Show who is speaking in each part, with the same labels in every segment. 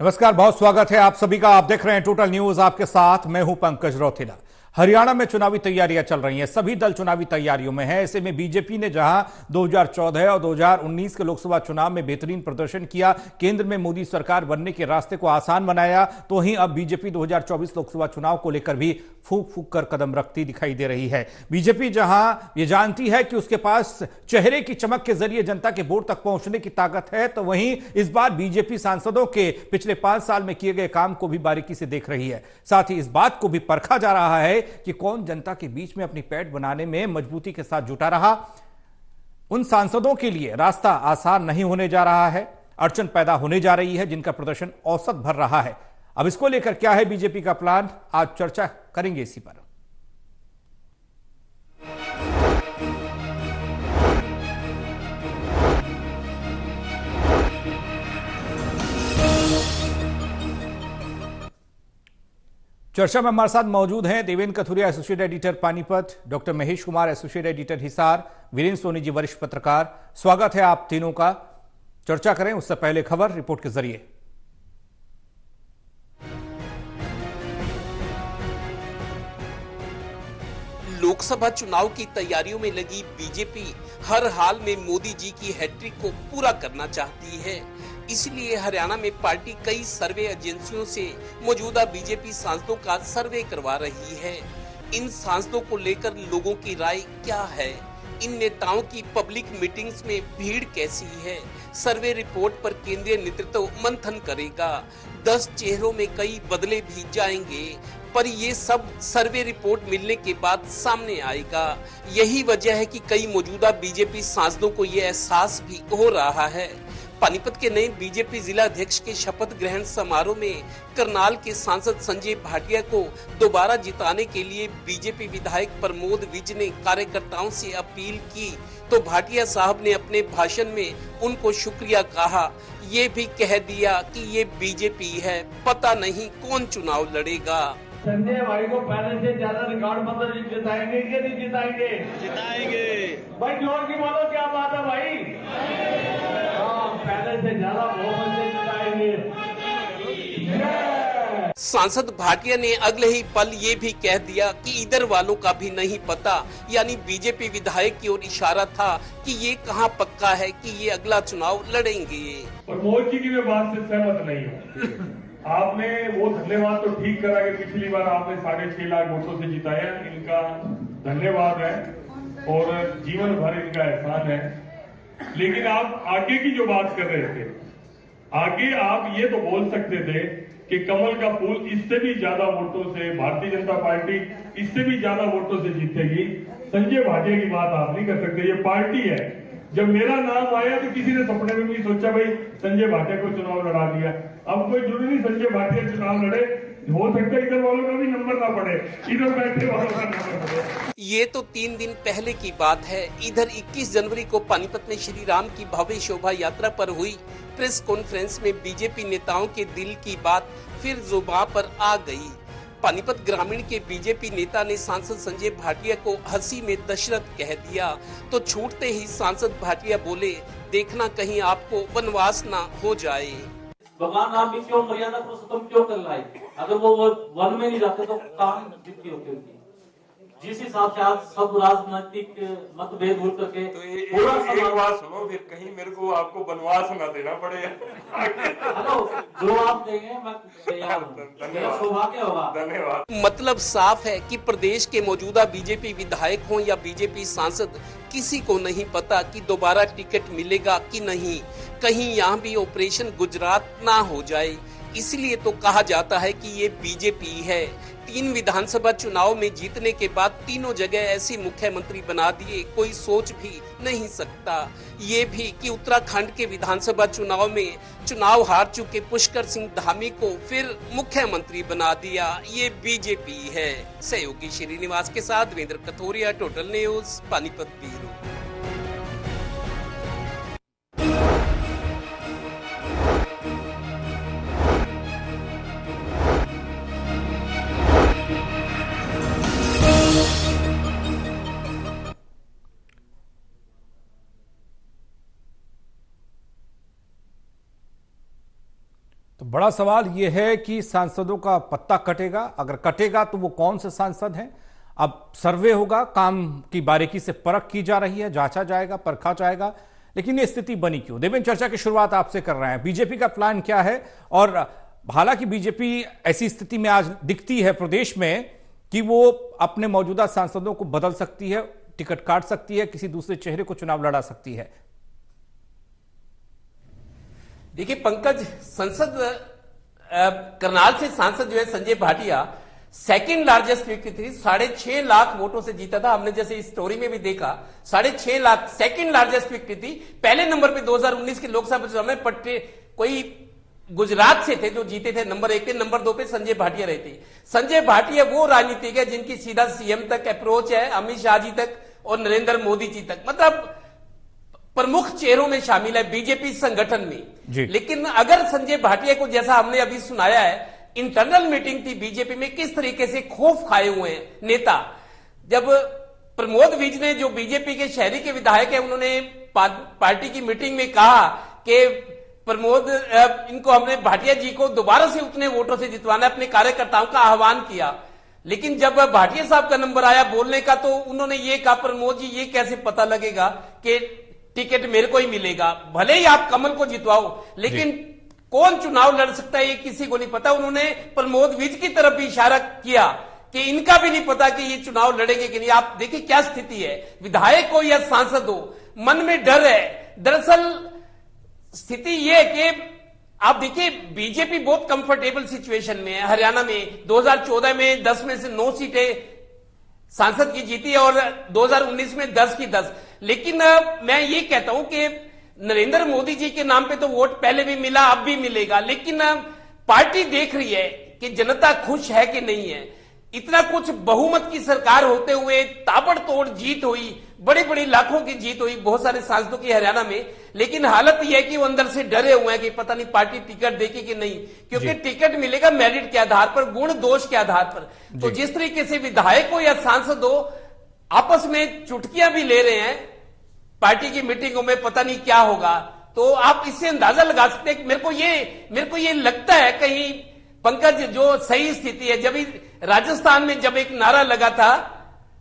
Speaker 1: नमस्कार, बहुत स्वागत है आप सभी का। आप देख रहे हैं टोटल न्यूज, आपके साथ मैं हूं पंकज रौथेला। हरियाणा में चुनावी तैयारियां चल रही हैं, सभी दल चुनावी तैयारियों में हैं। ऐसे में बीजेपी ने जहां 2014 और 2019 के लोकसभा चुनाव में बेहतरीन प्रदर्शन किया, केंद्र में मोदी सरकार बनने के रास्ते को आसान बनाया, तो वहीं अब बीजेपी 2024 लोकसभा चुनाव को लेकर भी फूंक फूंक कर कदम रखती दिखाई दे रही है। बीजेपी जहां ये जानती है कि उसके पास चेहरे की चमक के जरिए जनता के वोट तक पहुंचने की ताकत है, तो वहीं इस बार बीजेपी सांसदों के पिछले 5 साल में किए गए काम को भी बारीकी से देख रही है। साथ ही इस बात को भी परखा जा रहा है कि कौन जनता के बीच में अपनी पैठ बनाने में मजबूती के साथ जुटा रहा। उन सांसदों के लिए रास्ता आसान नहीं होने जा रहा है, अड़चन पैदा होने जा रही है, जिनका प्रदर्शन औसत भर रहा है। अब इसको लेकर क्या है बीजेपी का प्लान, आज चर्चा करेंगे इसी पर। चर्चा में हमारे साथ मौजूद हैं Devendra Kathuria, associate editor Panipat, doctor Mahesh Kumar, associate editor Hisar, Virendra Soni ji, वरिष्ठ पत्रकार। स्वागत है आप तीनों का। चर्चा करें उससे पहले खबर रिपोर्ट के जरिए।
Speaker 2: लोकसभा चुनाव की तैयारियों में लगी बीजेपी हर हाल में मोदी जी की हैट्रिक को पूरा करना चाहती है। इसलिए हरियाणा में पार्टी कई सर्वे एजेंसियों से मौजूदा बीजेपी सांसदों का सर्वे करवा रही है। इन सांसदों को लेकर लोगों की राय क्या है? इन नेताओं की पब्लिक मीटिंग्स में भीड़ कैसी है? सर्वे रिपोर्ट पर केंद्रीय नेतृत्व मंथन करेगा। 10 चेहरों में कई बदले भी जाएंगे, पर ये सब सर्वे रिपोर्ट मिलने के बाद सामने आएगा। यही वजह है कि कई मौजूदा बीजेपी सांसदों को ये एहसास भी हो रहा है। पानीपत के नए बीजेपी जिला अध्यक्ष के शपथ ग्रहण समारोह में करनाल के सांसद संजय भाटिया को दोबारा जिताने के लिए बीजेपी विधायक प्रमोद विज ने कार्यकर्ताओं से अपील की, तो भाटिया साहब ने अपने भाषण में उनको शुक्रिया कहा। ये भी कह दिया कि ये बीजेपी है, पता नहीं कौन चुनाव लड़ेगा।
Speaker 3: संजय भाई को पहले से ज्यादा रिकॉर्ड मतलब जिताएंगे कि नहीं जिताएंगे? जिताएंगे भाई, जोर की बोलो, क्या बात है भाई? हाँ, पहले से ज्यादा बहुमत से जिताएंगे।
Speaker 2: सांसद भाटिया ने अगले ही पल ये भी कह दिया कि इधर वालों का भी नहीं पता, यानी बीजेपी विधायक की ओर इशारा था कि ये कहां पक्का है कि ये अगला चुनाव लड़ेंगे।
Speaker 3: प्रमोद जी की मैं बात से सहमत नहीं हूँ। आपने वो धन्यवाद तो ठीक करा कि पिछली बार आपने 6.5 लाख वोटों से जिताया, इनका धन्यवाद है और जीवन भर इनका एहसान है। लेकिन आप आगे की जो बात कर रहे थे, आगे आप ये तो बोल सकते थे कि कमल का फूल इससे भी ज्यादा वोटों से, भारतीय जनता पार्टी इससे भी ज्यादा वोटों से जीतेगी। संजय भाटिया की बात आप नहीं कर सकते, ये पार्टी है। जब मेरा नाम आया तो किसी ने सपने में भी सोचा भाई संजय भाटिया को चुनाव लड़ा दिया। अब कोई जरूरी नहीं संजय भाटिया चुनाव लड़े, हो सकता है इधर वालों का भी नंबर ना पड़े, इधर बैठे वालों का नंबर पड़े।
Speaker 2: ये तो 3 दिन पहले की बात है। इधर 21 जनवरी को पानीपत में श्री राम की भव्य शोभा यात्रा पर हुई प्रेस कॉन्फ्रेंस में बीजेपी नेताओं के दिल की बात फिर जुबान पर आ गई। पानीपत ग्रामीण के बीजेपी नेता ने सांसद संजय भाटिया को हंसी में दशरथ कह दिया, तो छूटते ही सांसद भाटिया बोले, देखना कहीं आपको वनवास ना हो जाए।
Speaker 4: भगवान राम भी क्यों मर्यादा पुरुषोत्तम क्यों कर लाए? अगर वो वन में नहीं जाते तो काम जितनी होती होती। जिस हिसाब से आज सब राजनीतिक मतभेद दूर करके
Speaker 5: तो एक बात सुनो, फिर कहीं मेरे को आपको वनवास ना देना पड़े।
Speaker 4: हेलो, जो आप देंगे मैं तैयार हूं। मेरा सौभाग्य होगा।
Speaker 5: धन्यवाद।
Speaker 2: मतलब साफ है कि प्रदेश के मौजूदा बीजेपी विधायक हों या बीजेपी सांसद, किसी को नहीं पता कि दोबारा टिकट मिलेगा कि नहीं। कहीं यहाँ भी ऑपरेशन गुजरात ना हो जाए, इसलिए तो कहा जाता है कि ये बीजेपी है। 3 विधानसभा चुनाव में जीतने के बाद तीनों जगह ऐसी मुख्यमंत्री बना दिए, कोई सोच भी नहीं सकता। ये भी कि उत्तराखंड के विधानसभा चुनाव में चुनाव हार चुके पुष्कर सिंह धामी को फिर मुख्यमंत्री बना दिया, ये बीजेपी है। सहयोगी श्रीनिवास के साथ Devendra Kathuria, total news, Panipat bureau.
Speaker 1: बड़ा सवाल यह है कि सांसदों का पत्ता कटेगा, अगर कटेगा तो वो कौन से सांसद हैं। अब सर्वे होगा, काम की बारीकी से परख की जा रही है, जांचा जाएगा, परखा जाएगा, लेकिन ये स्थिति बनी क्यों। देवेंद्र, चर्चा की शुरुआत आपसे कर रहे हैं। बीजेपी का प्लान क्या है, और हालांकि बीजेपी ऐसी स्थिति में आज दिखती है प्रदेश में कि वो अपने मौजूदा सांसदों को बदल सकती है, टिकट काट सकती है, किसी दूसरे चेहरे को चुनाव लड़ा सकती है।
Speaker 2: देखिए पंकज, संसद करनाल से सांसद जो है संजय भाटिया सेकंड लार्जेस्ट व्यक्ति थी, 6.5 लाख वोटों से जीता था। हमने जैसे इस स्टोरी में भी देखा, 6.5 लाख सेकंड लार्जेस्ट व्यक्ति थी। पहले नंबर पे 2019 के लोकसभा चुनाव में पट्टे कोई गुजरात से थे जो जीते थे नंबर 1 पे, नंबर 2 पे संजय भाटिया रहे थे। संजय भाटिया वो राजनीतिक है जिनकी सीधा सीएम तक अप्रोच है, अमित शाह जी तक और नरेंद्र मोदी जी तक, मतलब प्रमुख चेहरों में शामिल है बीजेपी संगठन में। लेकिन अगर संजय भाटिया को, जैसा हमने अभी सुनाया है, इंटरनल मीटिंग थी बीजेपी में, किस तरीके से खौफ खाए हुए हैं नेता। जब प्रमोद विज ने, जो बीजेपी के शहरी के विधायक है, उन्होंने पार्टी की मीटिंग में कहा कि प्रमोद, इनको हमने भाटिया जी को दोबारा से उतने वोटों से जितवाना, अपने कार्यकर्ताओं का आह्वान किया। लेकिन जब भाटिया साहब का नंबर आया बोलने का, तो उन्होंने ये कहा, प्रमोद जी ये कैसे पता लगेगा कि टिकट मेरे को ही मिलेगा, भले ही आप कमल को जितवाओ, लेकिन कौन चुनाव लड़ सकता है ये किसी को नहीं पता। उन्होंने प्रमोद विज की तरफ भी इशारा किया कि इनका भी नहीं पता कि ये चुनाव लड़ेंगे कि नहीं। आप देखिए क्या स्थिति है, विधायक हो या सांसद हो, मन में डर है। दरअसल स्थिति ये है कि आप देखिए बीजेपी बहुत कंफर्टेबल सिचुएशन में है। हरियाणा में 2014 में 10 में से 9 सीटें सांसद की जीती और 2019 में 10 की 10। लेकिन मैं ये कहता हूं कि नरेंद्र मोदी जी के नाम पे तो वोट पहले भी मिला, अब भी मिलेगा, लेकिन पार्टी देख रही है कि जनता खुश है कि नहीं है। इतना कुछ बहुमत की सरकार होते हुए ताबड़तोड़ जीत हुई, बड़ी बड़ी लाखों की जीत हुई बहुत सारे सांसदों की हरियाणा में, लेकिन हालत यह है कि वो अंदर से डरे हुए हैं कि पता नहीं पार्टी टिकट देगी कि नहीं, क्योंकि टिकट मिलेगा मेरिट के आधार पर, गुण दोष के आधार पर। तो जिस तरीके से विधायक हो या सांसद हो आपस में चुटकियां भी ले रहे हैं पार्टी की मीटिंगों में, पता नहीं क्या होगा, तो आप इससे अंदाजा लगा सकते हैं कि मेरे को ये लगता है कहीं पंकज, जो सही स्थिति है, जब राजस्थान में जब एक नारा लगा था,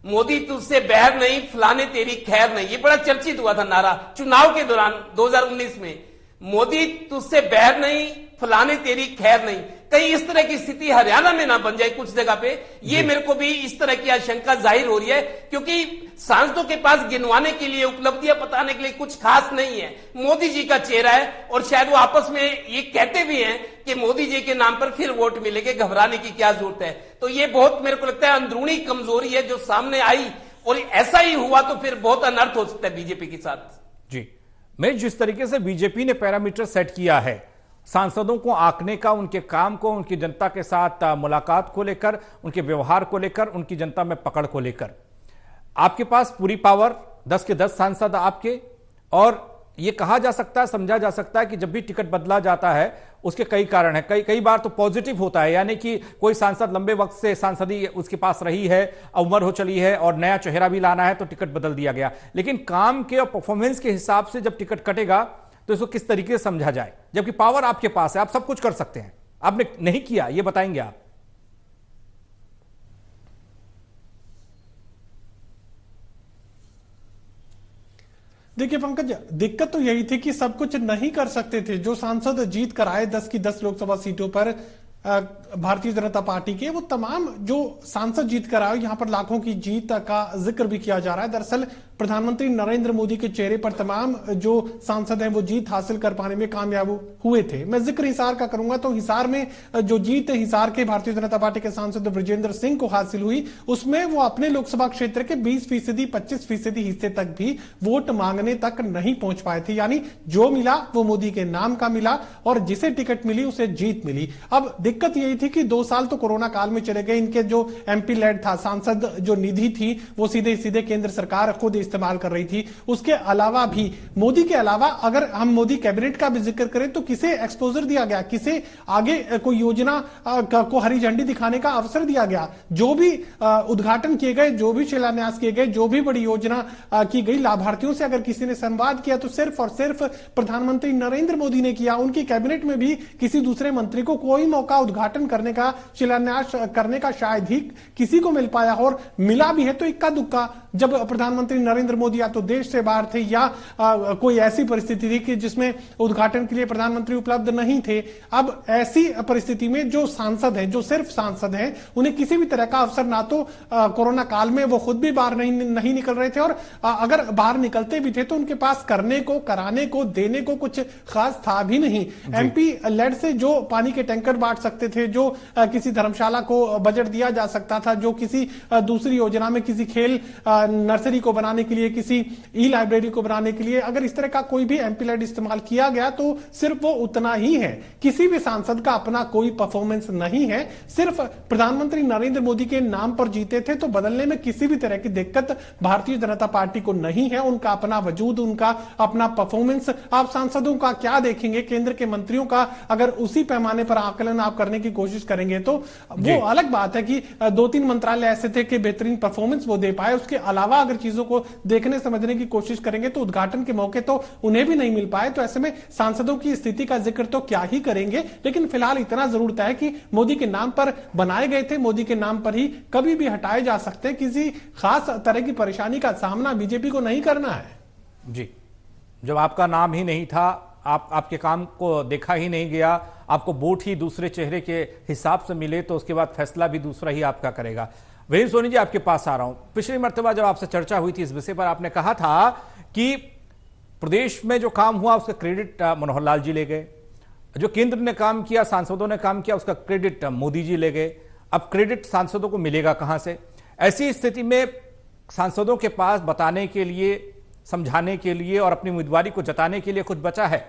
Speaker 2: मोदी तुझसे बहर नहीं, फलाने तेरी खैर नहीं, ये बड़ा चर्चित हुआ था नारा चुनाव के दौरान 2019 में, मोदी तुझसे बहर नहीं, फलाने तेरी खैर नहीं। कहीं इस तरह की स्थिति हरियाणा में ना बन जाए कुछ जगह पे, ये मेरे को भी इस तरह की आशंका जाहिर हो रही है, क्योंकि सांसदों के पास गिनवाने के लिए, उपलब्धियां बताने के लिए कुछ खास नहीं है। मोदी जी का चेहरा है और शायद वो आपस में ये कहते भी हैं कि मोदी जी के नाम पर फिर वोट मिलेंगे, घबराने की क्या जरूरत है। तो ये बहुत मेरे को लगता है अंदरूनी कमजोरी है जो सामने आई, और ऐसा ही हुआ तो फिर बहुत अनर्थ हो सकता है बीजेपी के साथ।
Speaker 1: जी, मैं जिस तरीके से बीजेपी ने पैरामीटर सेट किया है सांसदों को आंकने का, उनके काम को, उनकी जनता के साथ मुलाकात को लेकर, उनके व्यवहार को लेकर, उनकी जनता में पकड़ को लेकर, आपके पास पूरी पावर, 10 के 10 सांसद आपके, और यह कहा जा सकता है, समझा जा सकता है कि जब भी टिकट बदला जाता है उसके कई कारण है, कई बार तो पॉजिटिव होता है, यानी कि कोई सांसद लंबे वक्त से सांसदी उसके पास रही है, उम्र हो चली है और नया चेहरा भी लाना है तो टिकट बदल दिया गया। लेकिन काम के और परफॉर्मेंस के हिसाब से जब टिकट कटेगा तो इसको किस तरीके से समझा जाए, जबकि पावर आपके पास है, आप सब कुछ कर सकते हैं, आपने नहीं किया, ये बताएंगे आप।
Speaker 6: देखिए पंकज, दिक्कत तो यही थी कि सब कुछ नहीं कर सकते थे। जो सांसद जीत कर आए 10 की 10 लोकसभा सीटों पर भारतीय जनता पार्टी के, वो तमाम जो सांसद जीत कर आए, यहां पर लाखों की जीत का जिक्र भी किया जा रहा है। दरअसल प्रधानमंत्री नरेंद्र मोदी के चेहरे पर तमाम जो सांसद हैं वो जीत हासिल कर पाने में कामयाब हुए थे। मैं जिक्र हिसार का करूंगा तो हिसार में जो जीत हिसार के भारतीय जनता पार्टी के सांसद ब्रजेंद्र सिंह को हासिल हुई, उसमें वो अपने लोकसभा क्षेत्र के 20%, 25% हिस्से तक भी वोट मांगने तक नहीं पहुंच पाए थे। यानी जो मिला वो मोदी के नाम का मिला और जिसे टिकट मिली उसे जीत मिली। अब दिक्कत यही थी कि 2 साल तो कोरोना काल में चले गए। इनके जो एमपी लेड था, सांसद जो निधि थी, वो सीधे सीधे केंद्र सरकार खुद इस इस्तेमाल कर रही थी। उसके अलावा भी, मोदी के अलावा अगर हम मोदी कैबिनेट का भी जिक्र करें तो किसे एक्सपोजर दिया गया, किसे आगे कोई योजना को हरी झंडी दिखाने का अवसर दिया गया। जो भी उद्घाटन किए गए, जो भी शिलान्यास किए गए, जो भी बड़ी योजना की गई, लाभार्थियों से अगर किसी ने संवाद किया तो सिर्फ और सिर्फ प्रधानमंत्री नरेंद्र मोदी ने किया। उनकी कैबिनेट में भी किसी दूसरे मंत्री को कोई मौका उद्घाटन करने का, शिलान्यास करने का शायद ही किसी को मिल पाया, और मिला भी है तो इक्का दुक्का, जब प्रधानमंत्री नरेंद्र मोदी या तो देश से बाहर थे या कोई ऐसी परिस्थिति थी कि जिसमें उद्घाटन के लिए प्रधानमंत्री उपलब्ध नहीं थे। अब ऐसी परिस्थिति में जो सांसद हैं, जो सिर्फ सांसद हैं, उन्हें किसी भी तरह का अवसर, ना तो कोरोना काल में वो खुद भी बाहर नहीं निकल रहे थे, और अगर बाहर निकलते भी थे तो उनके पास करने को, कराने को, देने को कुछ खास था भी नहीं। एमपी लेड से जो पानी के टैंकर बांट सकते थे, जो किसी धर्मशाला को बजट दिया जा सकता था, जो किसी दूसरी योजना में किसी खेल नर्सरी को बनाने के लिए, किसी ई लाइब्रेरी को बनाने के लिए अगर इस तरह का कोई भी एमपी लेड इस्तेमाल किया गया तो सिर्फ वो उतना ही है। किसी भी सांसद का अपना कोई परफॉर्मेंस नहीं है। सिर्फ प्रधानमंत्री नरेंद्र मोदी के नाम पर जीते थे, तो बदलने में किसी भी तरह की दिक्कत भारतीय जनता पार्टी को नहीं है। उनका अपना वजूद, उनका अपना परफॉर्मेंस, आप सांसदों का क्या देखेंगे, केंद्र के मंत्रियों का अगर उसी पैमाने पर आकलन आप करने की कोशिश करेंगे तो वो अलग बात है कि 2-3 मंत्रालय ऐसे थे कि बेहतरीन परफॉर्मेंस वो दे पाए। उसके अलावा अगर चीजों को देखने समझने की कोशिश करेंगे तो उद्घाटन के मौके तो उन्हें भी नहीं मिल पाए। तो ऐसे में सांसदों की स्थिति का जिक्र तो क्या ही करेंगे, लेकिन फिलहाल इतना जरूर तय है कि मोदी के नाम पर बनाए गए थे, मोदी के नाम पर ही कभी भी हटाए जा सकते हैं। किसी खास तरह की परेशानी का सामना बीजेपी को नहीं करना है।
Speaker 1: जी, जब आपका नाम ही नहीं था, आपके काम को देखा ही नहीं गया, आपको वोट ही दूसरे चेहरे के हिसाब से मिले, तो उसके बाद फैसला भी दूसरा ही आपका करेगा। वहीद सोनी जी, आपके पास आ रहा हूं। पिछली मर्तबा जब आपसे चर्चा हुई थी इस विषय पर, आपने कहा था कि प्रदेश में जो काम हुआ उसका क्रेडिट मनोहर लाल जी ले गए, जो केंद्र ने काम किया, सांसदों ने काम किया, उसका क्रेडिट मोदी जी ले गए। अब क्रेडिट सांसदों को मिलेगा कहां से? ऐसी स्थिति में सांसदों के पास बताने के लिए, समझाने के लिए और अपनी उम्मीदवारी को जताने के लिए कुछ बचा है?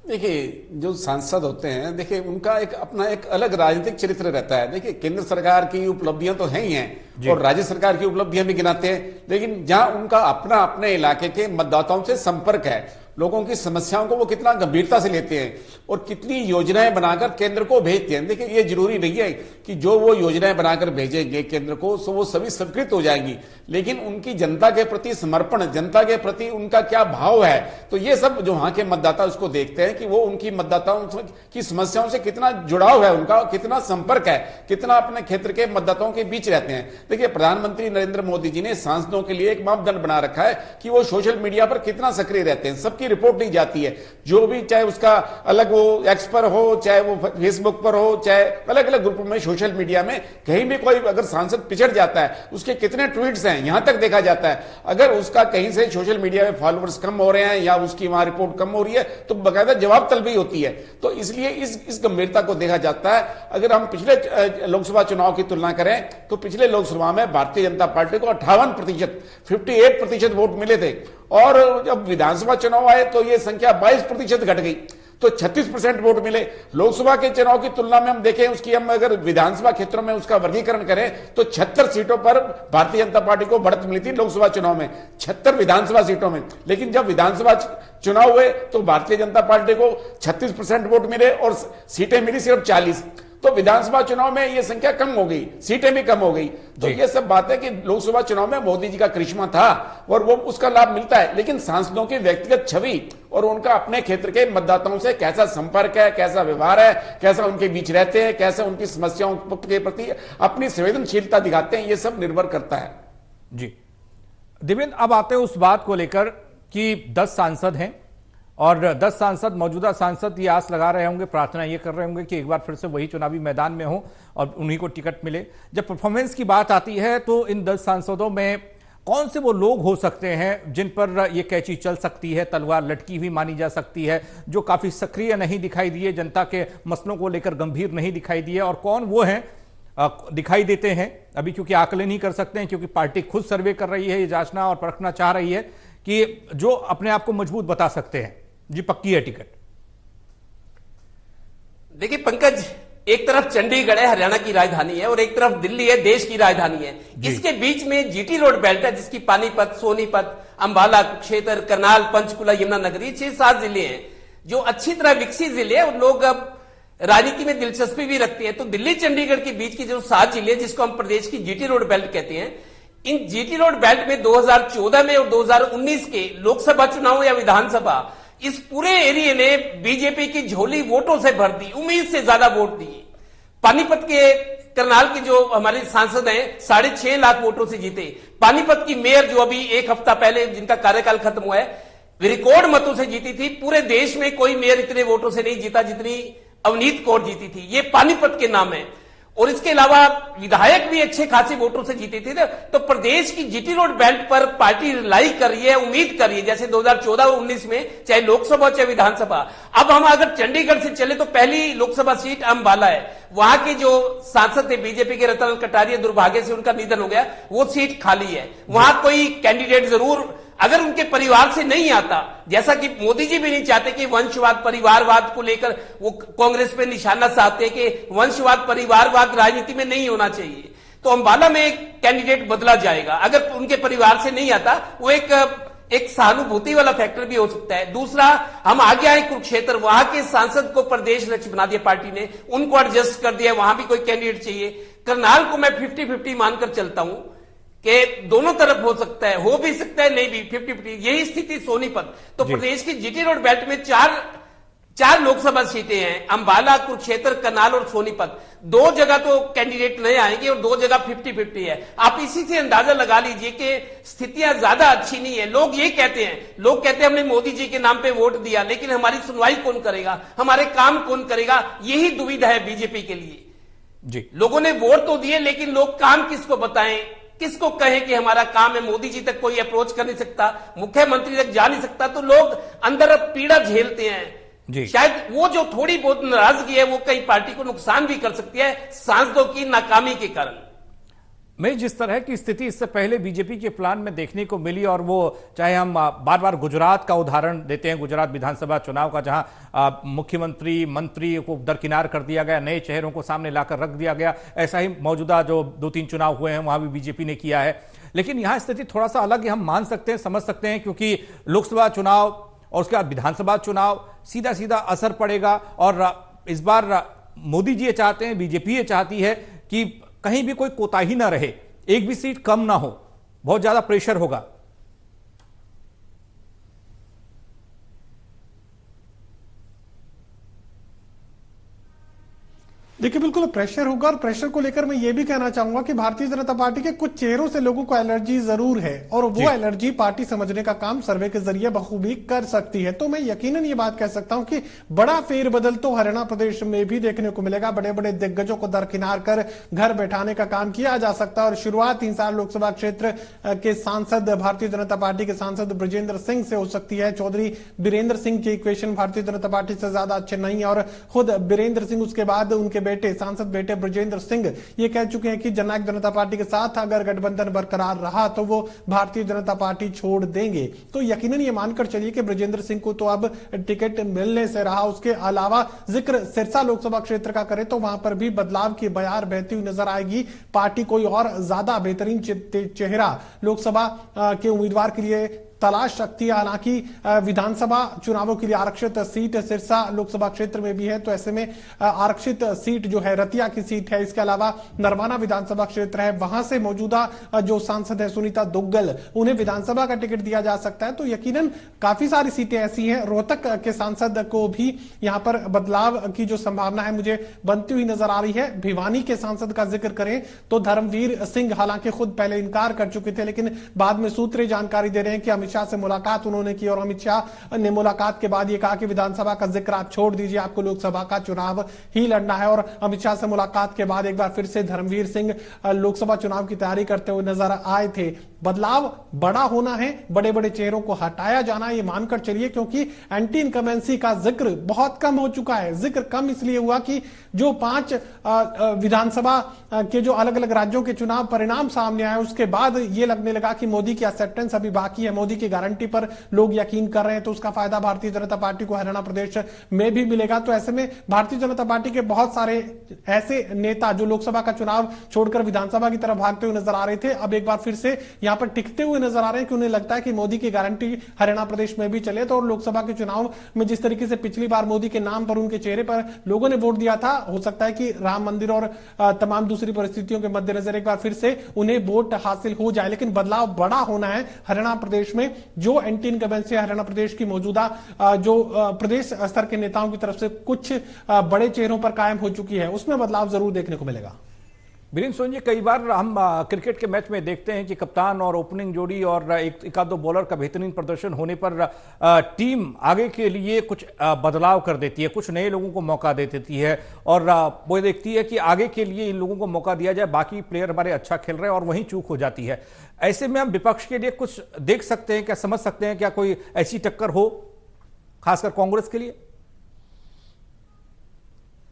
Speaker 7: देखिए, जो सांसद होते हैं, देखिए उनका एक अपना एक अलग राजनीतिक चरित्र रहता है। देखिए, केंद्र सरकार की उपलब्धियां तो हैं ही हैं और राज्य सरकार की उपलब्धियां भी गिनाते हैं, लेकिन जहां उनका अपना अपने इलाके के मतदाताओं से संपर्क है, लोगों की समस्याओं को वो कितना गंभीरता से लेते हैं और कितनी योजनाएं बनाकर केंद्र को भेजते हैं। देखिए, ये जरूरी नहीं है कि जो वो योजनाएं बनाकर भेजेंगे केंद्र को तो वो सभी स्वीकृत हो जाएंगी, लेकिन उनकी जनता के प्रति समर्पण, जनता के प्रति उनका क्या भाव है, तो ये सब जो वहां के मतदाता उसको देखते हैं कि वो उनकी मतदाताओं की समस्याओं से कितना जुड़ाव है, उनका कितना संपर्क है, कितना अपने क्षेत्र के मतदाताओं के बीच रहते हैं। देखिए, प्रधानमंत्री नरेंद्र मोदी जी ने सांसदों के लिए एक मापदंड बना रखा है कि वो सोशल मीडिया पर कितना सक्रिय रहते हैं। सबकी रिपोर्ट नहीं जाती है, जो भी, चाहे उसका अलग वो एक्स पर हो, चाहे वो फेसबुक पर हो, चाहे अलग अलग ग्रुप में, सोशल मीडिया में कहीं भी कोई अगर सांसद पिछड़ जाता है, उसके कितने ट्वीट्स हैं यहां तक देखा जाता है। अगर उसका कहीं से सोशल मीडिया में फॉलोअर्स कम हो रहे हैं या उसकी वहां रिपोर्ट कम हो रही है तो बकायदा जवाब तलबी होती है। तो इसलिए इस गंभीरता को देखा जाता है। अगर हम पिछले लोकसभा चुनाव की तुलना करें तो पिछले लोकसभा में भारतीय जनता पार्टी को 58%, 58% वोट मिले थे, और जब विधानसभा चुनाव आए तो यह संख्या 22% घट गई, तो 36% वोट मिले। लोकसभा के चुनाव की तुलना में हम देखें, उसकी हम अगर विधानसभा क्षेत्रों में उसका वर्गीकरण करें तो 76 सीटों पर भारतीय जनता पार्टी को बढ़त मिली थी लोकसभा चुनाव में, 76 विधानसभा सीटों में। लेकिन जब विधानसभा चुनाव हुए तो भारतीय जनता पार्टी को 36% वोट मिले और सीटें मिली सिर्फ 40। तो विधानसभा चुनाव में यह संख्या कम हो गई, सीटें भी कम हो गई। तो ये सब बात है कि लोकसभा चुनाव में मोदी जी का करिश्मा था और वो उसका लाभ मिलता है, लेकिन सांसदों की व्यक्तिगत छवि और उनका अपने क्षेत्र के मतदाताओं से कैसा संपर्क है, कैसा व्यवहार है, कैसा उनके बीच रहते हैं, कैसे उनकी समस्याओं के प्रति अपनी संवेदनशीलता दिखाते हैं, ये सब निर्भर करता है।
Speaker 1: जी देवेंद्र, अब आते हैं उस बात को लेकर कि 10 सांसद हैं और 10 सांसद, मौजूदा सांसद ये आस लगा रहे होंगे, प्रार्थना ये कर रहे होंगे कि एक बार फिर से वही चुनावी मैदान में हो और उन्हीं को टिकट मिले। जब परफॉर्मेंस की बात आती है तो इन 10 सांसदों में कौन से वो लोग हो सकते हैं जिन पर ये कैची चल सकती है, तलवार लटकी हुई मानी जा सकती है, जो काफी सक्रिय नहीं दिखाई दिए, जनता के मसलों को लेकर गंभीर नहीं दिखाई दिए, और कौन वो हैं दिखाई देते हैं अभी, क्योंकि आकलन नहीं कर सकते हैं, क्योंकि पार्टी खुद सर्वे कर रही है, ये जांचना और परखना चाह रही है कि जो अपने आप को मजबूत बता सकते हैं, जी पक्की है टिकट।
Speaker 2: देखिए पंकज, एक तरफ चंडीगढ़ है, हरियाणा की राजधानी है, और एक तरफ दिल्ली है, देश की राजधानी है। इसके बीच में जीटी रोड बेल्ट है, जिसकी पानीपत, सोनीपत, अंबाला, कुरुक्षेत्र, करनाल, पंचकुला, यमुनानगर, 6-7 जिले हैं जो अच्छी तरह विकसित जिले हैं और लोग अब राजनीति में दिलचस्पी भी रखते हैं। तो दिल्ली चंडीगढ़ के बीच की जो 7 जिले जिसको हम प्रदेश की जीटी रोड बेल्ट कहते हैं, इन जीटी रोड बेल्ट में 2014 में और 2019 के लोकसभा चुनाव या विधानसभा, इस पूरे एरिया ने बीजेपी की झोली वोटों से भर दी, उम्मीद से ज्यादा वोट दिए। पानीपत के, करनाल के जो हमारे सांसद हैं 6.5 लाख वोटों से जीते। पानीपत की मेयर जो अभी एक हफ्ता पहले जिनका कार्यकाल खत्म हुआ है, रिकॉर्ड मतों से जीती थी। पूरे देश में कोई मेयर इतने वोटों से नहीं जीता जितनी अवनीत कौर जीती थी। ये पानीपत के नाम है। और इसके अलावा विधायक भी अच्छे खासे वोटों से जीते थे। तो प्रदेश की जीटी रोड बेल्ट पर पार्टी रिलाई कर रही है, उम्मीद कर रही है, जैसे 2014 और 19 में चाहे लोकसभा चाहे विधानसभा। अब हम अगर चंडीगढ़ से चले तो पहली लोकसभा सीट अंबाला है। वहां के जो सांसद थे बीजेपी के रतन कटारिया, दुर्भाग्य से उनका निधन हो गया, वो सीट खाली है। वहां कोई कैंडिडेट जरूर अगर उनके परिवार से नहीं आता, जैसा कि मोदी जी भी नहीं चाहते कि वंशवाद परिवारवाद को लेकर वो कांग्रेस पे निशाना साधते हैं कि वंशवाद परिवारवाद राजनीति में नहीं होना चाहिए, तो अंबाला में एक कैंडिडेट बदला जाएगा। अगर उनके परिवार से नहीं आता, वो एक सहानुभूति वाला फैक्टर भी हो सकता है। दूसरा, हम आगे आए कुरुक्षेत्र, वहां के सांसद को प्रदेश अध्यक्ष बना दिया पार्टी ने, उनको एडजस्ट कर दिया, वहां भी कोई कैंडिडेट चाहिए। करनाल को मैं 50-50 मानकर चलता हूं कि दोनों तरफ हो सकता है, हो भी सकता है, नहीं भी, 50-50। यही स्थिति सोनीपत। तो प्रदेश की जीटी रोड बेल्ट में चार लोकसभा सीटें हैं, अंबाला, कुरुक्षेत्र, करनाल और सोनीपत। 2 जगह तो कैंडिडेट नए आएंगे और 2 जगह 50-50 है। आप इसी से अंदाजा लगा लीजिए कि स्थितियां ज्यादा अच्छी नहीं है। लोग कहते हैं हमने मोदी जी के नाम पे वोट दिया, लेकिन हमारी सुनवाई कौन करेगा, हमारे काम कौन करेगा, यही दुविधा है बीजेपी के लिए जी। लोगों ने वोट तो दिए, लेकिन लोग काम किसको बताएं, किसको कहें कि हमारा काम है। मोदी जी तक कोई अप्रोच कर नहीं सकता, मुख्यमंत्री तक जा नहीं सकता, तो लोग अंदर पीड़ा झेलते हैं जी। शायद वो जो थोड़ी बहुत नाराजगी है वो कई पार्टी को नुकसान भी कर सकती है सांसदों की नाकामी के कारण।
Speaker 1: में जिस तरह की स्थिति इससे पहले बीजेपी के प्लान में देखने को मिली, और वो चाहे हम बार बार गुजरात का उदाहरण देते हैं, गुजरात विधानसभा चुनाव का, जहां मुख्यमंत्री मंत्री को दरकिनार कर दिया गया, नए चेहरों को सामने लाकर रख दिया गया। ऐसा ही मौजूदा जो 2-3 चुनाव हुए हैं वहां भी बीजेपी ने किया है। लेकिन यहां स्थिति थोड़ा सा अलग है, हम मान सकते हैं, समझ सकते हैं, क्योंकि लोकसभा चुनाव और उसके बाद विधानसभा चुनाव सीधा सीधा असर पड़ेगा। और इस बार मोदी जी ये चाहते हैं, बीजेपी ये चाहती है कि कहीं भी कोई कोताही ना रहे, एक भी सीट कम ना हो, बहुत ज्यादा प्रेशर होगा।
Speaker 6: देखिए बिल्कुल प्रेशर होगा, और प्रेशर को लेकर मैं ये भी कहना चाहूंगा कि भारतीय जनता पार्टी के कुछ चेहरों से लोगों को एलर्जी जरूर है, और वो एलर्जी पार्टी समझने का काम सर्वे के जरिए बखूबी कर सकती है। तो मैं यकीनन ये बात कह सकता हूं कि बड़ा फेरबदल तो हरियाणा प्रदेश में भी देखने को मिलेगा। बड़े बड़े दिग्गजों को दरकिनार कर घर बैठाने का काम किया जा सकता है। और शुरुआत हिसार लोकसभा क्षेत्र के सांसद, भारतीय जनता पार्टी के सांसद ब्रजेंद्र सिंह से हो सकती है। चौधरी बीरेंद्र सिंह के इक्वेशन भारतीय जनता पार्टी से ज्यादा अच्छे नहीं है, और खुद बीरेंद्र सिंह, उसके बाद उनके सांसद बेटे ब्रजेंद्र सिंह ये कह चुके हैं कि जननायक जनता पार्टी के साथ अगर गठबंधन बरकरार रहा तो वो भारतीय जनता पार्टी छोड़ देंगे। तो यकीनन ये मानकर चलिए कि ब्रजेंद्र सिंह को तो अब टिकट मिलने से रहा। उसके अलावा जिक्र सिरसा लोकसभा क्षेत्र का करें तो वहां पर भी बदलाव की बयार बहती हुई नजर आएगी। पार्टी कोई और ज्यादा बेहतरीन चेहरा लोकसभा के उम्मीदवार के लिए तलाश सकती है। हालांकि विधानसभा चुनावों के लिए आरक्षित सीट सिरसा लोकसभा क्षेत्र में भी है, तो ऐसे में आरक्षित सीट जो है रतिया की सीट है। इसके अलावा नरवाना विधानसभा क्षेत्र है, वहां से मौजूदा जो सांसद है सुनीता दुग्गल, उन्हें विधानसभा का टिकट दिया जा सकता है। तो यकीनन काफी सारी सीटें ऐसी हैं। रोहतक के सांसद को भी यहां पर बदलाव की जो संभावना है मुझे बनती हुई नजर आ रही है। भिवानी के सांसद का जिक्र करें तो धर्मवीर सिंह हालांकि खुद पहले इनकार कर चुके थे, लेकिन बाद में सूत्र जानकारी दे रहे हैं कि अमित शाह से मुलाकात उन्होंने की, और अमित शाह ने मुलाकात के बाद ये कहा कि विधानसभा का जिक्र आप छोड़ दीजिए, आपको लोकसभा का चुनाव ही लड़ना है। और अमित शाह से मुलाकात के बाद एक बार फिर से धर्मवीर सिंह लोकसभा चुनाव की तैयारी करते हुए नजर आए थे। बदलाव बड़ा होना है, बड़े बड़े चेहरों को हटाया जाना, ये मानकर चलिए, क्योंकि एंटी इनकमेंसी का जिक्र बहुत कम हो चुका है। जिक्र कम इसलिए हुआ कि जो 5 विधानसभा के जो अलग अलग राज्यों के चुनाव परिणाम सामने आए, उसके बाद ये लगने लगा कि मोदी की एक्सेप्टेंस अभी बाकी है, मोदी की गारंटी पर लोग यकीन कर रहे हैं, तो उसका फायदा भारतीय जनता पार्टी को हरियाणा प्रदेश में भी मिलेगा। तो ऐसे में भारतीय जनता पार्टी के बहुत सारे ऐसे नेता जो लोकसभा का चुनाव छोड़कर विधानसभा की तरफ भागते हुए नजर आ रहे थे, अब एक बार फिर से यहां पर टिकते हुए नजर आ रहे हैं कि उन्हें लगता है कि मोदी की गारंटी हरियाणा प्रदेश में भी चले। तो और लोकसभा के चुनाव में जिस तरीके से पिछली बार मोदी के नाम पर, उनके चेहरे पर लोगों ने वोट दिया था, हो सकता है कि राम मंदिर और तमाम दूसरी परिस्थितियों के मद्देनजर एक बार फिर से उन्हें वोट हासिल हो जाए। लेकिन बदलाव बड़ा होना है हरियाणा प्रदेश में। जो एंटी इनकम्बेंसी हरियाणा प्रदेश की मौजूदा जो प्रदेश स्तर के नेताओं की तरफ से कुछ बड़े चेहरों पर कायम हो चुकी है, उसमें बदलाव जरूर देखने को मिलेगा।
Speaker 1: बीरेंद्र सोनी जी, कई बार हम क्रिकेट के मैच में देखते हैं कि कप्तान और ओपनिंग जोड़ी और एक आध दो बॉलर का बेहतरीन प्रदर्शन होने पर टीम आगे के लिए कुछ बदलाव कर देती है, कुछ नए लोगों को मौका दे देती है और वो देखती है कि आगे के लिए इन लोगों को मौका दिया जाए, बाकी प्लेयर हमारे अच्छा खेल रहे हैं, और वहीं चूक हो जाती है। ऐसे में हम विपक्ष के लिए कुछ देख सकते हैं क्या, समझ सकते हैं क्या कोई ऐसी टक्कर हो खासकर कांग्रेस के लिए?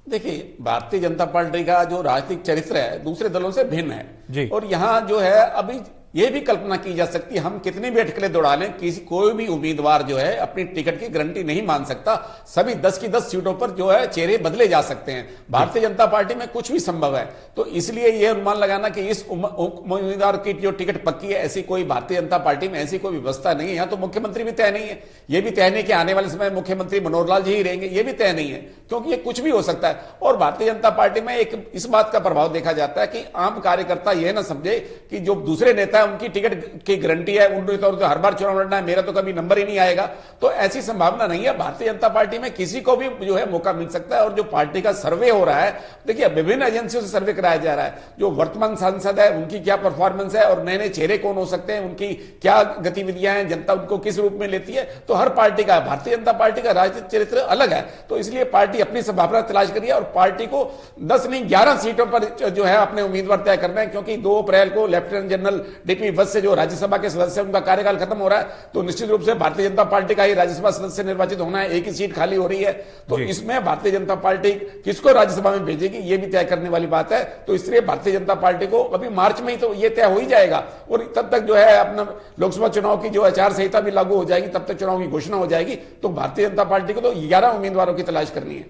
Speaker 7: देखिए, भारतीय जनता पार्टी का जो राजनीतिक चरित्र है दूसरे दलों से भिन्न है
Speaker 1: जी।
Speaker 7: और यहां जो है अभी ये भी कल्पना की जा सकती है, हम कितनी भी अटकलें दौड़ा लें, कोई भी उम्मीदवार जो है अपनी टिकट की गारंटी नहीं मान सकता। सभी 10 की 10 सीटों पर जो है चेहरे बदले जा सकते हैं। भारतीय जनता पार्टी में कुछ भी संभव है, तो इसलिए यह अनुमान लगाना कि इस उम्मीदवार की जो टिकट पक्की है, ऐसी कोई भारतीय जनता पार्टी में ऐसी कोई व्यवस्था नहीं है। यहां तो मुख्यमंत्री भी तय नहीं है, यह भी तय नहीं कि आने वाले समय मुख्यमंत्री मनोहर लाल जी ही रहेंगे, यह भी तय नहीं है, क्योंकि यह कुछ भी हो सकता है। और भारतीय जनता पार्टी में एक इस बात का प्रभाव देखा जाता है कि आम कार्यकर्ता यह ना समझे कि जो दूसरे नेता है उनकी टिकट की गारंटी है, उनके तौर पर हर बार चुनाव लड़ना है, मेरा तो कभी नंबर ही नहीं आएगा, तो ऐसी संभावना नहीं है। भारतीय जनता पार्टी में किसी को भी जो है मौका मिल सकता है। और जो पार्टी का सर्वे हो रहा है, देखिए विभिन्न एजेंसियों से सर्वे कराया जा रहा है, जो वर्तमान सांसद है उनकी क्या परफॉर्मेंस है और नए नए चेहरे कौन हो सकते हैं, उनकी क्या गतिविधियां हैं, जनता उनको किस रूप में लेती है, तो हर पार्टी का, भारतीय जनता पार्टी का राजनीतिक चरित्र अलग है। तो इसलिए पार्टी अपनी संभावना तलाश करिए और पार्टी को 10 नहीं 11 सीटों पर जो है अपने उम्मीदवार तय करना है, क्योंकि 2 अप्रैल को लेफ्टिनेंट जनरल डीपी वत्स से जो राज्यसभा के सदस्य उनका कार्यकाल खत्म हो रहा है, तो निश्चित रूप से भारतीय जनता पार्टी का ही राज्यसभा सदस्य निर्वाचित होना है, एक ही सीट खाली हो रही है, तो इसमें भारतीय जनता पार्टी किसको राज्यसभा में भेजेगी ये भी तय करने वाली बात है। तो इसलिए भारतीय जनता पार्टी को अभी मार्च में ही तो ये तय हो ही जाएगा, और तब तक जो है अपना लोकसभा चुनाव की जो आचार संहिता भी लागू हो जाएगी, तब तक चुनाव की घोषणा हो जाएगी। तो भारतीय जनता पार्टी को तो 11 उम्मीदवारों की तलाश करनी है।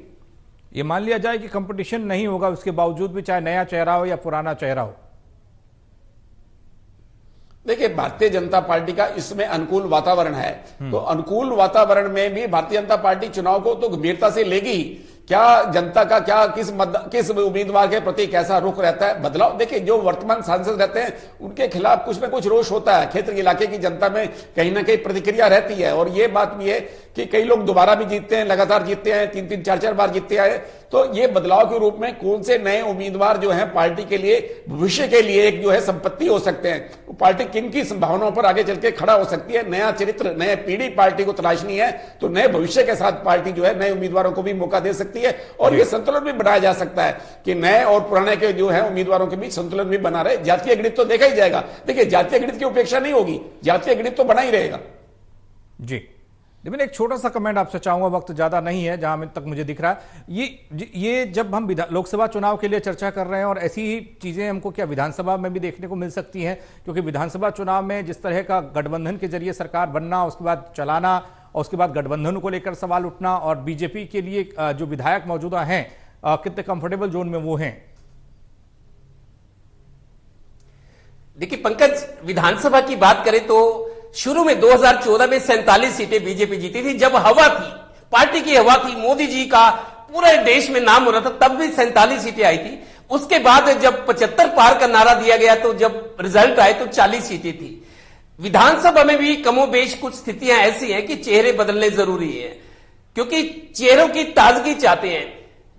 Speaker 1: ये मान लिया जाए कि कंपटीशन नहीं होगा उसके बावजूद भी, चाहे नया चेहरा हो या पुराना चेहरा हो।
Speaker 7: देखिए, भारतीय जनता पार्टी का इसमें अनुकूल वातावरण है, तो अनुकूल वातावरण में भी भारतीय जनता पार्टी चुनाव को तो गंभीरता से लेगी ही। क्या जनता का क्या किस उम्मीदवार के प्रति कैसा रुख रहता है, बदलाव। देखिए, जो वर्तमान सांसद रहते हैं उनके खिलाफ कुछ ना कुछ रोष होता है, क्षेत्र इलाके की जनता में कहीं ना कहीं प्रतिक्रिया रहती है। और ये बात भी है कि कई लोग दोबारा भी जीतते हैं, लगातार जीतते हैं, 3-3, 4-4 बार जीतते आए, तो ये बदलाव के रूप में कौन से नए उम्मीदवार जो है पार्टी के लिए, भविष्य के लिए एक जो है संपत्ति हो सकते हैं, पार्टी किन की संभावनाओं पर आगे चल के खड़ा हो सकती है, नया चरित्र, नए पीढ़ी पार्टी को तलाशनी है, तो नए भविष्य के साथ पार्टी जो है नए उम्मीदवारों को भी मौका दे सकती है। और ये संतुलन भी बनाया जा सकता है कि नए और पुराने के जो है उम्मीदवारों के बीच संतुलन भी बना रहे। जातीय गणित तो देखा ही जाएगा, देखिए जातीय गणित की उपेक्षा नहीं होगी, जातीय गणित तो बना ही रहेगा।
Speaker 1: जी, लेकिन एक छोटा सा कमेंट आपसे चाहूंगा, वक्त ज्यादा नहीं है जहां तक मुझे दिख रहा है, ये जब हम लोकसभा चुनाव के लिए चर्चा कर रहे हैं, और ऐसी ही चीजें हमको क्या विधानसभा में भी देखने को मिल सकती हैं, क्योंकि विधानसभा चुनाव में जिस तरह का गठबंधन के जरिए सरकार बनना, उसके बाद चलाना, और उसके बाद गठबंधन को लेकर सवाल उठना, और बीजेपी के लिए जो विधायक मौजूदा हैं कितने कंफर्टेबल जोन में वो हैं।
Speaker 2: देखिए पंकज, विधानसभा की बात करें तो शुरू में 2014 में 47 सीटें बीजेपी जीती थी, जब हवा थी, पार्टी की हवा थी, मोदी जी का पूरे देश में नाम हो रहा था, तब भी 47 सीटें आई थी। उसके बाद जब 75 पार का नारा दिया गया, तो जब रिजल्ट आए तो 40 सीटें थी। विधानसभा में भी कमोबेश कुछ स्थितियां ऐसी हैं कि चेहरे बदलने जरूरी है, क्योंकि चेहरों की ताजगी चाहते हैं।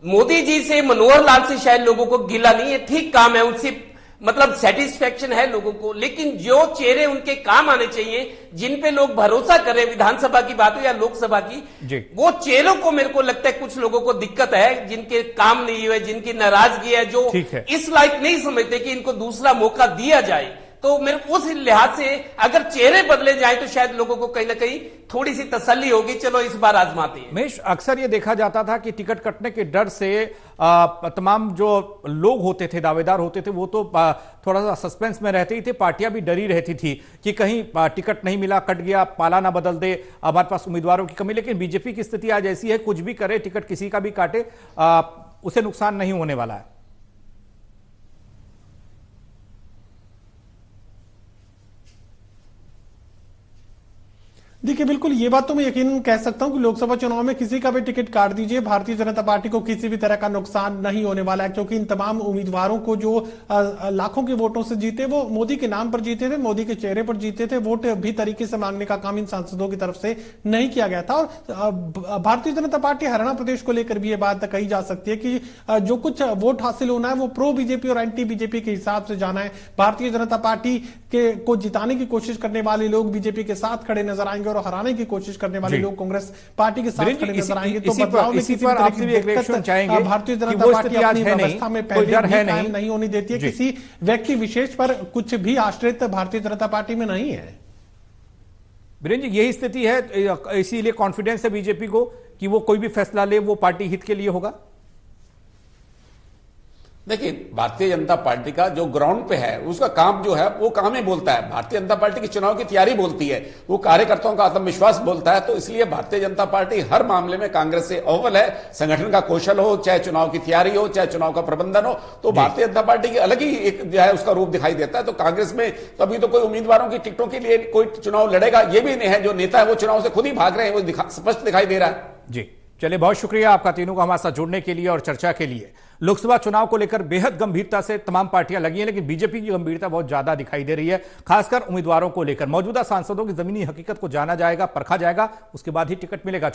Speaker 2: मोदी जी से, मनोहर लाल से शायद लोगों को गिला नहीं है, ठीक काम है उनसे, मतलब सेटिस्फेक्शन है लोगों को, लेकिन जो चेहरे उनके काम आने चाहिए, जिन पे लोग भरोसा कर रहे हैं, विधानसभा की बात हो या लोकसभा की, वो चेहरों को मेरे को लगता है कुछ लोगों को दिक्कत है, जिनके काम नहीं हुए, जिनकी नाराजगी है, जो इस लायक नहीं समझते कि इनको दूसरा मौका दिया जाए। तो मेरे उस लिहाज से अगर चेहरे बदले जाए तो शायद लोगों को कहीं ना कहीं थोड़ी सी तसल्ली होगी, चलो इस बार आजमाते हैं।
Speaker 1: महेश, अक्सर ये देखा जाता था कि टिकट कटने के डर से तमाम जो लोग होते थे, दावेदार होते थे, वो तो थोड़ा सा सस्पेंस में रहते ही थे, पार्टियां भी डरी रहती थी कि कहीं टिकट नहीं मिला, कट गया, पाला ना बदल दे, हमारे पास उम्मीदवारों की कमी। लेकिन बीजेपी की स्थिति आज ऐसी है, कुछ भी करे, टिकट किसी का भी काटे, उसे नुकसान नहीं होने वाला है।
Speaker 6: देखिए, बिल्कुल ये बात तो मैं यकीनन कह सकता हूं कि लोकसभा चुनाव में किसी का भी टिकट काट दीजिए, भारतीय जनता पार्टी को किसी भी तरह का नुकसान नहीं होने वाला है, क्योंकि इन तमाम उम्मीदवारों को जो लाखों के वोटों से जीते, वो मोदी के नाम पर जीते थे, मोदी के चेहरे पर जीते थे। वोट भी तरीके से मांगने का काम इन सांसदों की तरफ से नहीं किया गया था। और भारतीय जनता पार्टी हरियाणा प्रदेश को लेकर भी ये बात कही जा सकती है कि जो कुछ वोट हासिल होना है वो प्रो बीजेपी और एंटी बीजेपी के हिसाब से जाना है। भारतीय जनता पार्टी को जिताने की कोशिश करने वाले लोग बीजेपी के साथ खड़े नजर आएंगे और हराने की कोशिश करने वाले लोग कांग्रेस पार्टी के साथ खड़े नजर आएंगे। तो बदलाव में किसी भी तरह की दिक्कत भारतीय जनता पार्टी अपनी व्यवस्था में पहले भी कायम नहीं होने देती है। किसी व्यक्ति विशेष पर कुछ भी आश्रित भारतीय जनता पार्टी में नहीं है।
Speaker 1: बीरेन जी, यही स्थिति है, इसीलिए कॉन्फिडेंस है बीजेपी को कि वो कोई भी फैसला ले वो पार्टी हित के लिए होगा।
Speaker 7: देखिए, भारतीय जनता पार्टी का जो ग्राउंड पे है उसका काम जो है वो काम ही बोलता है। भारतीय जनता पार्टी की चुनाव की तैयारी बोलती है, वो कार्यकर्ताओं का आत्मविश्वास बोलता है। तो इसलिए भारतीय जनता पार्टी हर मामले में कांग्रेस से अव्वल है। संगठन का कौशल हो, चाहे चुनाव की तैयारी हो, चाहे चुनाव का प्रबंधन हो, तो भारतीय जनता पार्टी की अलग ही एक जो है उसका रूप दिखाई देता है। तो कांग्रेस में कभी तो कोई उम्मीदवारों की टिकटों के लिए कोई चुनाव लड़ेगा, ये भी नहीं है। जो नेता है वो चुनाव से खुद ही भाग रहे हैं, वो स्पष्ट दिखाई दे रहा है।
Speaker 1: जी चलिए, बहुत शुक्रिया आपका तीनों को हमारे साथ जुड़ने के लिए और चर्चा के लिए। लोकसभा चुनाव को लेकर बेहद गंभीरता से तमाम पार्टियां लगी हैं, लेकिन बीजेपी की गंभीरता बहुत ज्यादा दिखाई दे रही है, खासकर उम्मीदवारों को लेकर। मौजूदा सांसदों की जमीनी हकीकत को जाना जाएगा, परखा जाएगा, उसके बाद ही टिकट मिलेगा।